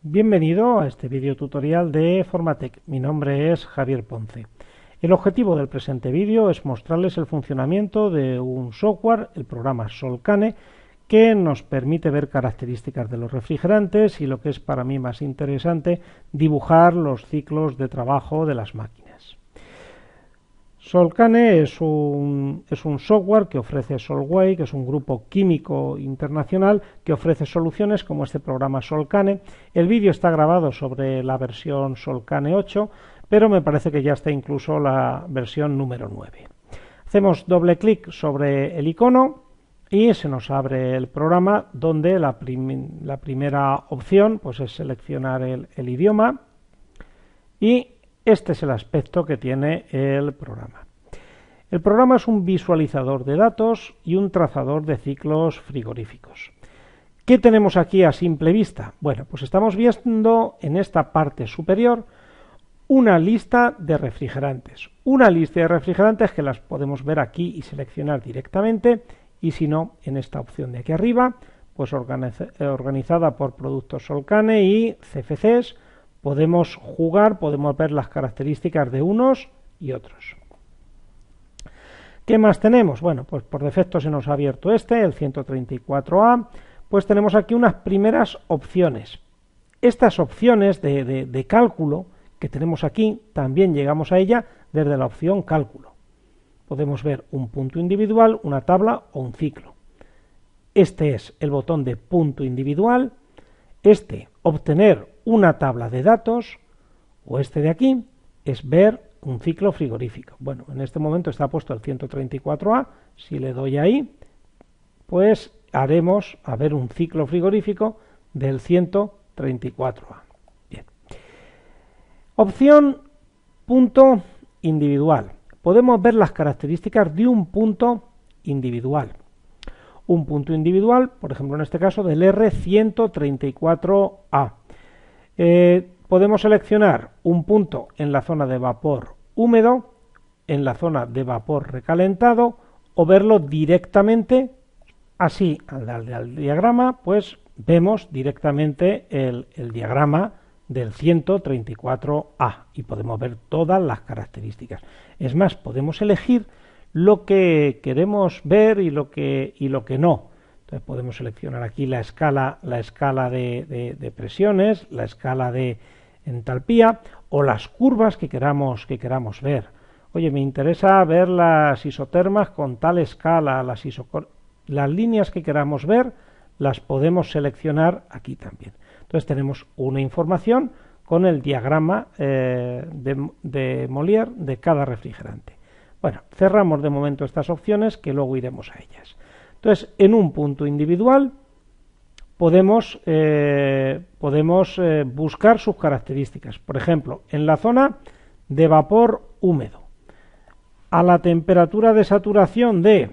Bienvenido a este video tutorial de Formatec. Mi nombre es Javier Ponce. El objetivo del presente vídeo es mostrarles el funcionamiento de un software, el programa Solcane, que nos permite ver características de los refrigerantes y, lo que es para mí más interesante, dibujar los ciclos de trabajo de las máquinas. Solcane es un software que ofrece Solvay, que es un grupo químico internacional que ofrece soluciones como este programa Solcane. El vídeo está grabado sobre la versión Solcane 8, pero me parece que ya está incluso la versión número 9. Hacemos doble clic sobre el icono y se nos abre el programa, donde la primera opción pues es seleccionar el idioma, y este es el aspecto que tiene el programa. El programa es un visualizador de datos y un trazador de ciclos frigoríficos. ¿Qué tenemos aquí a simple vista? Bueno, pues estamos viendo en esta parte superior una lista de refrigerantes. Una lista de refrigerantes que las podemos ver aquí y seleccionar directamente, y si no, en esta opción de aquí arriba, pues organizada por productos Solcane y CFCs. Podemos jugar, podemos ver las características de unos y otros. ¿Qué más tenemos? Bueno, pues por defecto se nos ha abierto el 134A. Pues tenemos aquí unas primeras opciones. Estas opciones de cálculo que tenemos aquí, también llegamos a ella desde la opción cálculo. Podemos ver un punto individual, una tabla o un ciclo. Este es el botón de punto individual. Obtener una tabla de datos, o este de aquí es ver un ciclo frigorífico. Bueno, en este momento está puesto el 134A. Si le doy ahí, pues haremos a ver un ciclo frigorífico del 134A. Bien. Opción punto individual. Podemos ver las características de un punto individual. Un punto individual, por ejemplo, en este caso del R134A. Podemos seleccionar un punto en la zona de vapor húmedo, en la zona de vapor recalentado, o verlo directamente así. Al darle al diagrama, pues vemos directamente el diagrama del 134A y podemos ver todas las características. Es más, podemos elegir lo que queremos ver y lo que no. Entonces podemos seleccionar aquí la escala de presiones, la escala de entalpía o las curvas que queramos ver. Oye, me interesa ver las isotermas con tal escala, las líneas que queramos ver las podemos seleccionar aquí también. Entonces tenemos una información con el diagrama de Molière de cada refrigerante. Bueno, cerramos de momento estas opciones, que luego iremos a ellas. Entonces, en un punto individual podemos buscar sus características. Por ejemplo, en la zona de vapor húmedo, a la temperatura de saturación de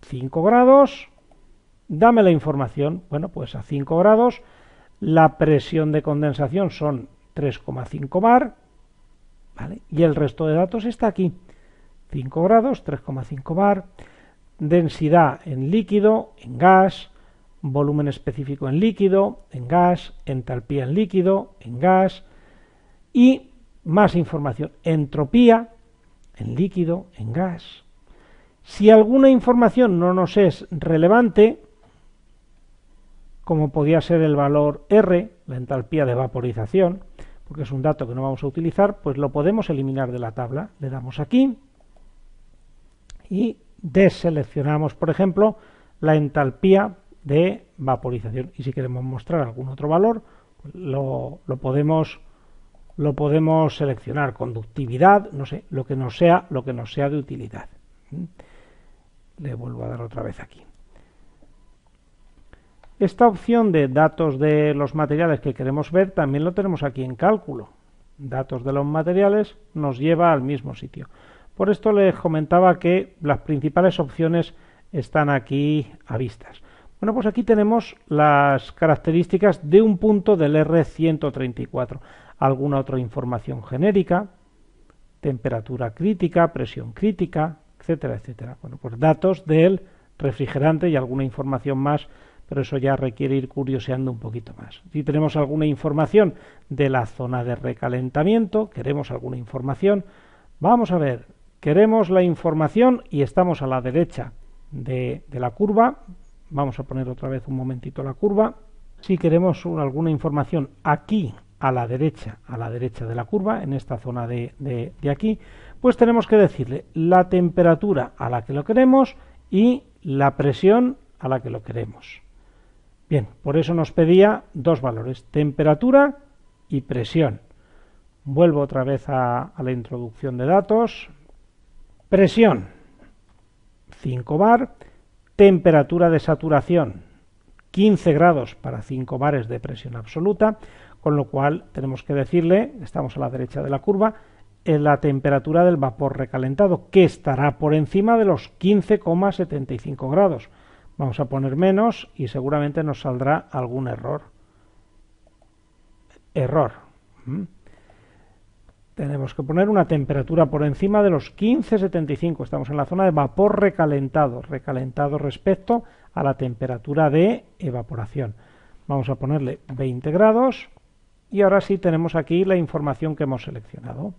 5 grados, dame la información. Bueno, pues a 5 grados la presión de condensación son 3,5 bar, ¿vale? Y el resto de datos está aquí. 5 grados, 3,5 bar, densidad en líquido, en gas, volumen específico en líquido, en gas, entalpía en líquido, en gas, y más información, entropía en líquido, en gas. Si alguna información no nos es relevante, como podría ser el valor R, la entalpía de vaporización, porque es un dato que no vamos a utilizar, pues lo podemos eliminar de la tabla. Le damos aquí y deseleccionamos, por ejemplo, la entalpía de vaporización, y si queremos mostrar algún otro valor, lo podemos seleccionar. Conductividad, no sé, lo que nos sea de utilidad. Le vuelvo a dar otra vez aquí. Esta opción de datos de los materiales que queremos ver también lo tenemos aquí en cálculo. Datos de los materiales nos lleva al mismo sitio. Por esto les comentaba que las principales opciones están aquí a vistas. Bueno, pues aquí tenemos las características de un punto del R134. Alguna otra información genérica, temperatura crítica, presión crítica, etcétera, etcétera. Bueno, pues datos del refrigerante y alguna información más, pero eso ya requiere ir curioseando un poquito más. Si tenemos alguna información de la zona de recalentamiento, queremos alguna información, vamos a ver, queremos la información y estamos a la derecha de la curva. Vamos a poner otra vez un momentito la curva. Si queremos alguna información aquí a la derecha de la curva, en esta zona de aquí, pues tenemos que decirle la temperatura a la que lo queremos y la presión a la que lo queremos. Bien, por eso nos pedía dos valores, temperatura y presión. Vuelvo otra vez a la introducción de datos. Presión, 5 bar, temperatura de saturación, 15 grados para 5 bares de presión absoluta, con lo cual tenemos que decirle, estamos a la derecha de la curva, la temperatura del vapor recalentado, que estará por encima de los 15,75 grados. Vamos a poner menos y seguramente nos saldrá algún error. Tenemos que poner una temperatura por encima de los 15,75. Estamos en la zona de vapor recalentado, recalentado respecto a la temperatura de evaporación. Vamos a ponerle 20 grados y ahora sí tenemos aquí la información que hemos seleccionado.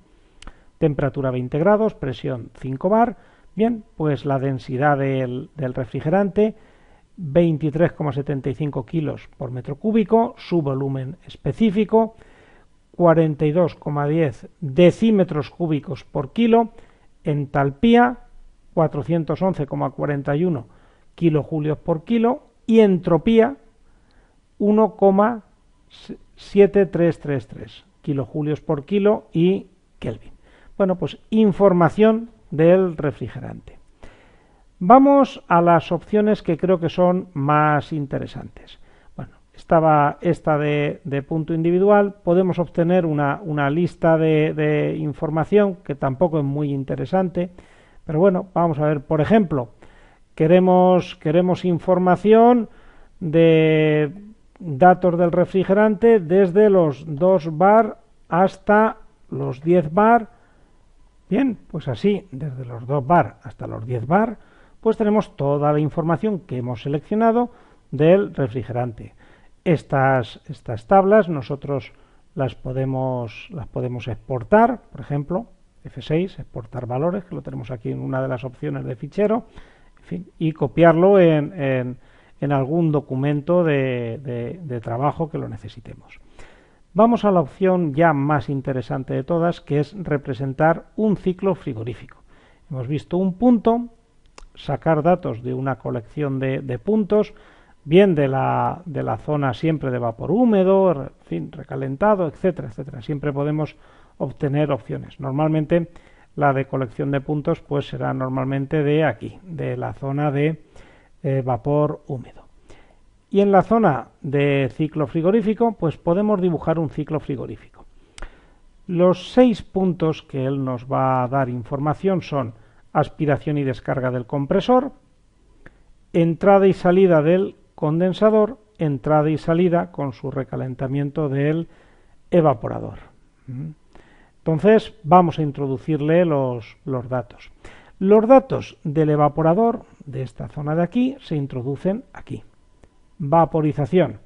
Temperatura 20 grados, presión 5 bar. Bien, pues la densidad del refrigerante, 23,75 kilos por metro cúbico, su volumen específico, 42,10 decímetros cúbicos por kilo, entalpía, 411,41 kilojulios por kilo, y entropía, 1,7333 kilojulios por kilo y Kelvin. Bueno, pues información del refrigerante. Vamos a las opciones que creo que son más interesantes. Bueno, estaba esta de punto individual. Podemos obtener una lista de información que tampoco es muy interesante, pero bueno, vamos a ver, por ejemplo, queremos información de datos del refrigerante desde los 2 bar hasta los 10 bar. Bien, pues así, desde los 2 bar hasta los 10 bar, pues tenemos toda la información que hemos seleccionado del refrigerante. Estas tablas nosotros las podemos exportar, por ejemplo, F6, exportar valores, que lo tenemos aquí en una de las opciones de fichero, en fin, y copiarlo en algún documento de trabajo que lo necesitemos. Vamos a la opción ya más interesante de todas, que es representar un ciclo frigorífico. Hemos visto un punto, sacar datos de una colección de puntos, bien de la zona siempre de vapor húmedo, en fin, recalentado, etcétera, etcétera. Siempre podemos obtener opciones. Normalmente la de colección de puntos pues será normalmente de aquí, de la zona de vapor húmedo. Y en la zona de ciclo frigorífico, pues podemos dibujar un ciclo frigorífico. Los 6 puntos que él nos va a dar información son aspiración y descarga del compresor, entrada y salida del condensador, entrada y salida con su recalentamiento del evaporador. Entonces vamos a introducirle los datos. Los datos del evaporador de esta zona de aquí se introducen aquí. Vaporización.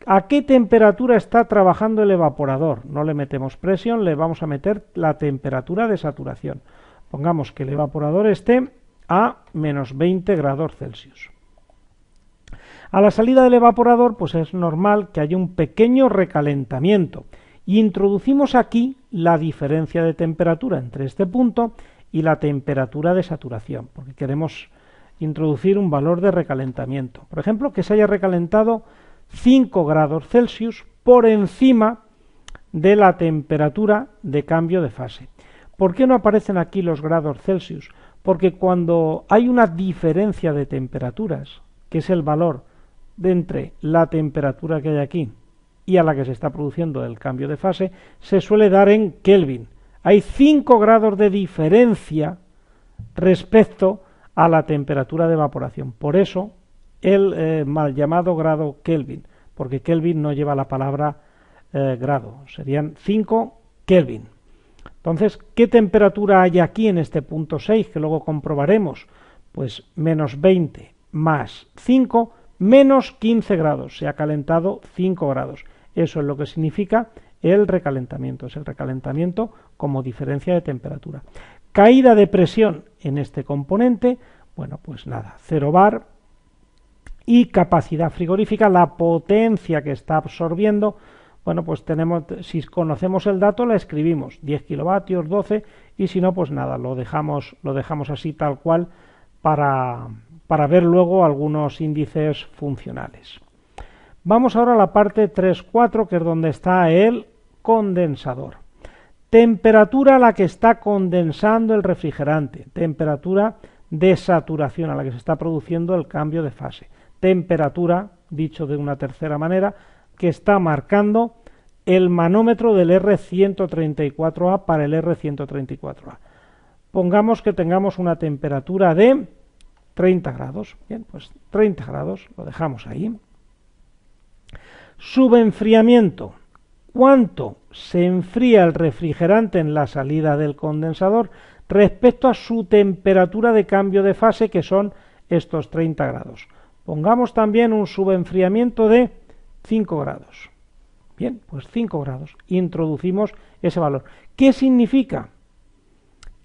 ¿A qué temperatura está trabajando el evaporador? No le metemos presión, le vamos a meter la temperatura de saturación. Pongamos que el evaporador esté a menos 20 grados Celsius. A la salida del evaporador, pues es normal que haya un pequeño recalentamiento. Y introducimos aquí la diferencia de temperatura entre este punto y la temperatura de saturación, porque queremos introducir un valor de recalentamiento. Por ejemplo, que se haya recalentado 5 grados Celsius por encima de la temperatura de cambio de fase. ¿Por qué no aparecen aquí los grados Celsius? Porque cuando hay una diferencia de temperaturas, que es el valor de entre la temperatura que hay aquí y a la que se está produciendo el cambio de fase, se suele dar en Kelvin. Hay 5 grados de diferencia respecto a la temperatura de evaporación. Por eso el mal llamado grado Kelvin, porque Kelvin no lleva la palabra grado, serían 5 Kelvin. Entonces, ¿qué temperatura hay aquí en este punto 6, que luego comprobaremos? Pues menos 20 más 5, Menos 15 grados, se ha calentado 5 grados. Eso es lo que significa el recalentamiento, es el recalentamiento como diferencia de temperatura. Caída de presión en este componente, bueno, pues nada, 0 bar. Y capacidad frigorífica, la potencia que está absorbiendo, bueno, pues tenemos, si conocemos el dato, la escribimos, 10 kilovatios, 12, y si no, pues nada, lo dejamos así tal cual para ver luego algunos índices funcionales. Vamos ahora a la parte 3.4, que es donde está el condensador. Temperatura a la que está condensando el refrigerante, temperatura de saturación a la que se está produciendo el cambio de fase. Temperatura, dicho de una tercera manera, que está marcando el manómetro del R134A para el R134A. Pongamos que tengamos una temperatura de 30 grados. Bien, pues 30 grados, lo dejamos ahí. Subenfriamiento. ¿Cuánto se enfría el refrigerante en la salida del condensador respecto a su temperatura de cambio de fase, que son estos 30 grados? Pongamos también un subenfriamiento de 5 grados. Bien, pues 5 grados. Introducimos ese valor. ¿Qué significa?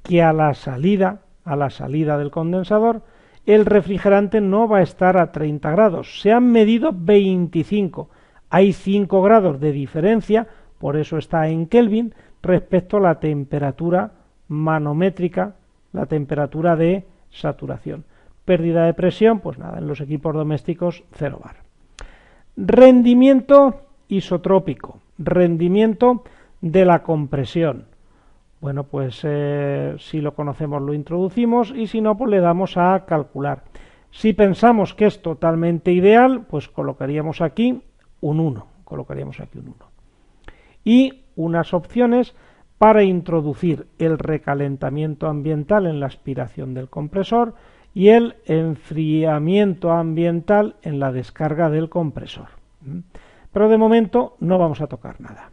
Que a la salida del condensador, el refrigerante no va a estar a 30 grados. Se han medido 25. Hay 5 grados de diferencia, por eso está en Kelvin, respecto a la temperatura manométrica, la temperatura de saturación. Pérdida de presión, pues nada, en los equipos domésticos 0 bar. Rendimiento isotrópico, rendimiento de la compresión. Bueno, pues si lo conocemos lo introducimos y si no, pues le damos a calcular. Si pensamos que es totalmente ideal, pues colocaríamos aquí un 1. Y unas opciones para introducir el recalentamiento ambiental en la aspiración del compresor y el enfriamiento ambiental en la descarga del compresor. Pero de momento no vamos a tocar nada.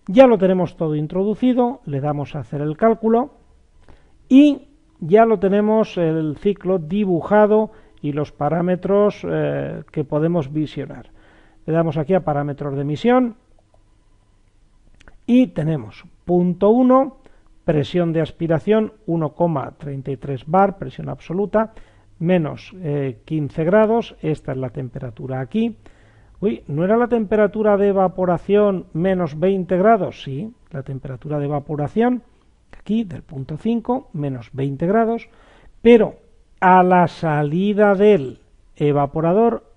Ya lo tenemos todo introducido, le damos a hacer el cálculo y ya lo tenemos el ciclo dibujado y los parámetros que podemos visionar. Le damos aquí a parámetros de emisión y tenemos punto 1, presión de aspiración 1,33 bar, presión absoluta, menos 15 grados, esta es la temperatura aquí. Uy, ¿no era la temperatura de evaporación menos 20 grados? Sí, la temperatura de evaporación, aquí del punto 5, menos 20 grados, pero a la salida del evaporador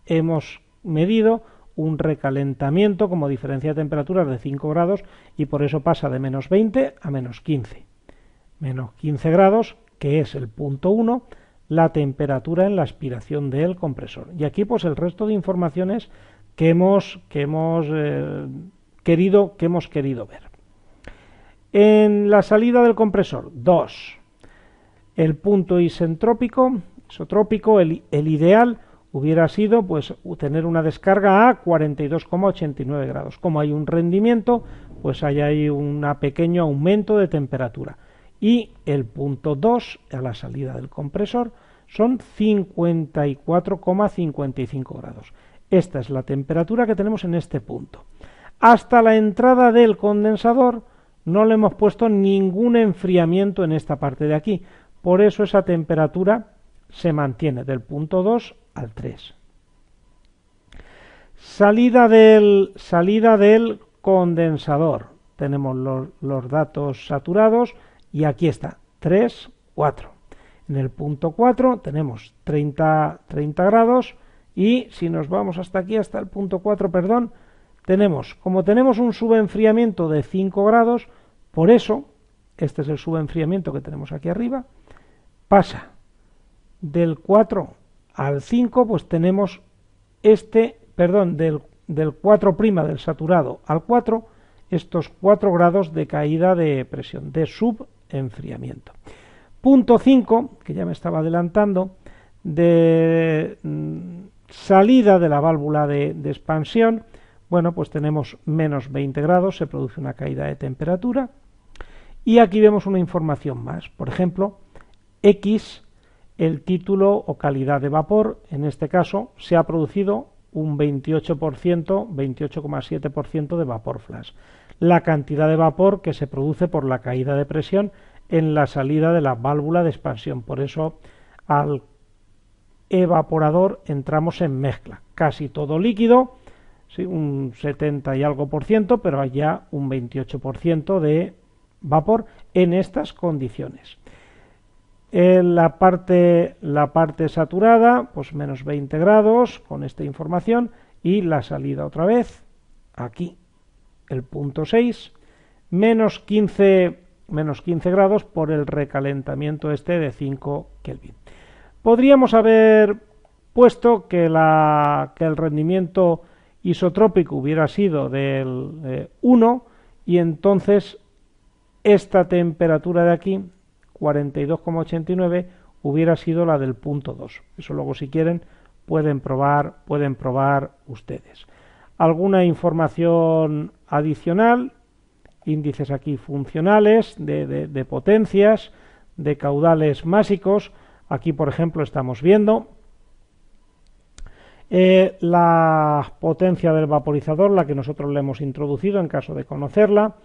hemos medido un recalentamiento como diferencia de temperaturas de 5 grados y por eso pasa de menos 20 a menos 15. Menos 15 grados, que es el punto 1, la temperatura en la aspiración del compresor. Y aquí pues el resto de informaciones que hemos querido ver. En la salida del compresor, 2. El punto isotrópico, el ideal hubiera sido pues tener una descarga a 42,89 grados. Como hay un rendimiento, pues hay ahí un pequeño aumento de temperatura. Y el punto 2 a la salida del compresor son 54,55 grados. Esta es la temperatura que tenemos en este punto. Hasta la entrada del condensador no le hemos puesto ningún enfriamiento en esta parte de aquí. Por eso esa temperatura se mantiene del punto 2 al 3. Salida del condensador. Tenemos los datos saturados y aquí está, 3, 4. En el punto 4 tenemos 30 grados y si nos vamos hasta aquí, hasta el punto 4, perdón, como tenemos un subenfriamiento de 5 grados, por eso, este es el subenfriamiento que tenemos aquí arriba, pasa del 4 al 5, pues tenemos del 4' del saturado al 4, estos 4 grados de caída de presión, de subenfriamiento. Punto 5, que ya me estaba adelantando, de salida de la válvula de expansión, bueno, pues tenemos menos 20 grados, se produce una caída de temperatura, y aquí vemos una información más, por ejemplo, X el título o calidad de vapor. En este caso se ha producido un 28%, 28,7% de vapor flash. La cantidad de vapor que se produce por la caída de presión en la salida de la válvula de expansión. Por eso al evaporador entramos en mezcla. Casi todo líquido, ¿sí? Un 70 y algo por ciento, pero hay ya un 28% de vapor en estas condiciones. En la parte saturada, pues menos 20 grados con esta información, y la salida otra vez, aquí el punto 6, menos 15 grados por el recalentamiento este de 5 Kelvin. Podríamos haber puesto que el rendimiento isotrópico hubiera sido del 1 y entonces esta temperatura de aquí, 42,89, hubiera sido la del punto 2. Eso luego, si quieren, pueden probar ustedes. Alguna información adicional, índices aquí funcionales de potencias, de caudales másicos. Aquí, por ejemplo, estamos viendo la potencia del vaporizador, la que nosotros le hemos introducido en caso de conocerla.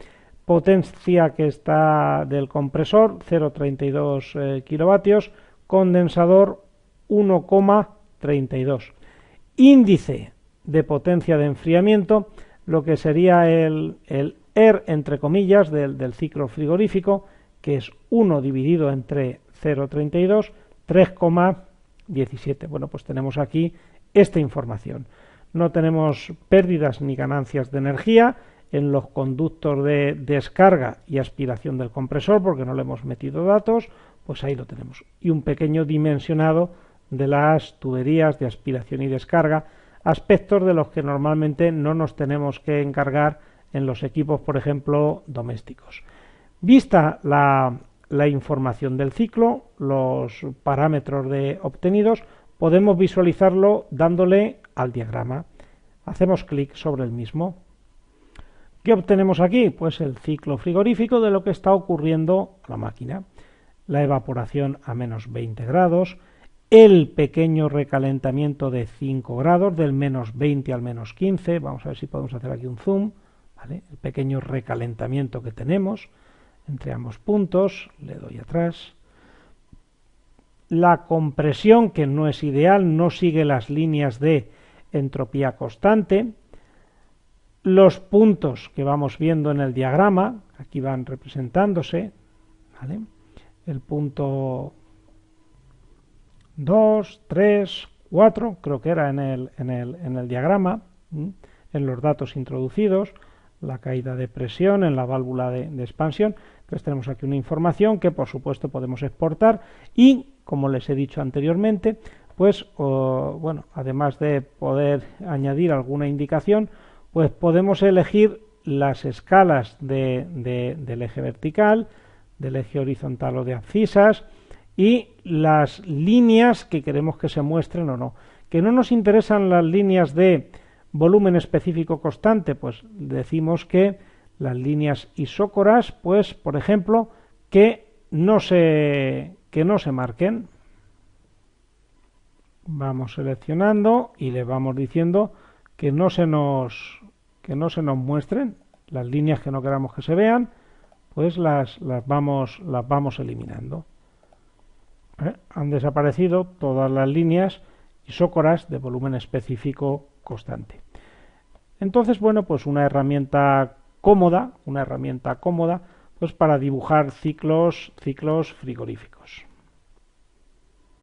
Potencia que está del compresor, 0,32 kilovatios, condensador 1,32. Índice de potencia de enfriamiento, lo que sería el ER, entre comillas, del ciclo frigorífico, que es 1 dividido entre 0,32, 3,17. Bueno, pues tenemos aquí esta información. No tenemos pérdidas ni ganancias de energía en los conductos de descarga y aspiración del compresor, porque no le hemos metido datos, pues ahí lo tenemos. Y un pequeño dimensionado de las tuberías de aspiración y descarga, aspectos de los que normalmente no nos tenemos que encargar en los equipos, por ejemplo, domésticos. Vista la información del ciclo, los parámetros obtenidos, podemos visualizarlo dándole al diagrama. Hacemos clic sobre el mismo. ¿Qué obtenemos aquí? Pues el ciclo frigorífico de lo que está ocurriendo a la máquina. La evaporación a menos 20 grados, el pequeño recalentamiento de 5 grados, del menos 20 al menos 15, vamos a ver si podemos hacer aquí un zoom, ¿vale? El pequeño recalentamiento que tenemos entre ambos puntos, le doy atrás. La compresión, que no es ideal, no sigue las líneas de entropía constante. Los puntos que vamos viendo en el diagrama, aquí van representándose, ¿vale? El punto 2, 3, 4, creo que era en el diagrama, en los datos introducidos, la caída de presión en la válvula de expansión. Entonces tenemos aquí una información que por supuesto podemos exportar y, como les he dicho anteriormente, pues bueno, además de poder añadir alguna indicación, pues podemos elegir las escalas del eje vertical, del eje horizontal o de abscisas, y las líneas que queremos que se muestren o no. Que no nos interesan las líneas de volumen específico constante, pues decimos que las líneas isócoras, pues por ejemplo, que no se marquen. Vamos seleccionando y le vamos diciendo que no se nos muestren las líneas que no queramos que se vean, pues las vamos eliminando. Han desaparecido todas las líneas isócoras de volumen específico constante. Entonces, bueno, pues una herramienta cómoda, pues para dibujar ciclos frigoríficos.